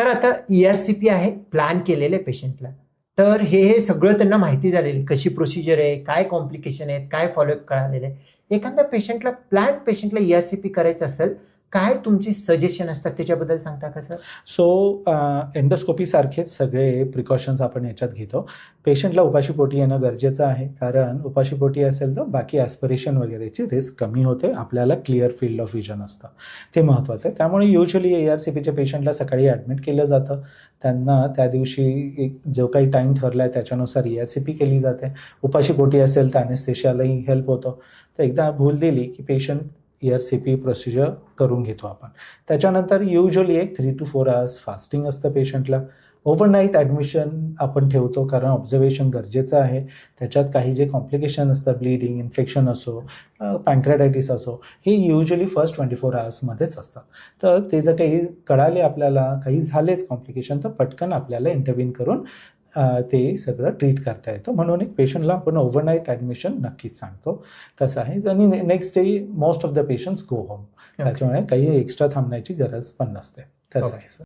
Sir आता ERCP आहे plan केलेलं आहे पेशंटला, तर हे सगळं त्यांना माहिती झालेली कशी प्रोसिजर आहे, काय कॉम्प्लिकेशन आहेत, काय फॉलोअप कळालेलं आहे. एखाद्या पेशंटला ERCP करायचं असेल, काय तुमची सजेशन असतात त्याच्याबद्दल सांगता का सर? सो एंडोस्कोपी सारखेच सगळे प्रिकॉशन्स आपण याच्यात घेतो. पेशंटला उपाशीपोटी येणं गरजेचं आहे, कारण उपाशीपोटी असेल तर बाकी ॲस्पिरेशन वगैरेची रिस्क कमी होते, आपल्याला क्लिअर फील्ड ऑफ विजन असतं, ते महत्त्वाचं आहे. त्यामुळे युजली ERCPच्या पेशंटला सकाळी ॲडमिट केलं जातं, त्यांना त्या दिवशी जो काही टाईम ठरला आहे त्याच्यानुसार ERCP केली जाते. उपाशीपोटी असेल तर ॲनेस्थेशियालाही हेल्प होतं. तर एकदा भूल दिली की पेशंट ERCP प्रोसिजर करून घेतो आपण. त्याच्यानंतर युजली एक 3 to 4 hours फास्टिंग असतं पेशंटला. ओव्हरनाईट ॲडमिशन आपण ठेवतो, कारण ऑब्झर्वेशन गरजेचं आहे. त्याच्यात काही जे कॉम्प्लिकेशन असतात, ब्लिडिंग, इन्फेक्शन असो, पॅन्क्रेटायटिस असो, हे युजली फर्स्ट 24 hours असतात. तर ते जर काही कळाले आपल्याला, काही झालेच कॉम्प्लिकेशन, तर पटकन आपल्याला इंटरव्हीन करून ते सगळं ट्रीट करता येतं. म्हणून एक पेशंटला आपण ओव्हरनाईट ॲडमिशन नक्कीच सांगतो. तसं आहे. आणि next day most of the patients go home. त्याच्यामुळे काही एक्स्ट्रा थांबण्याची गरज पण नसते. तसं आहे सर.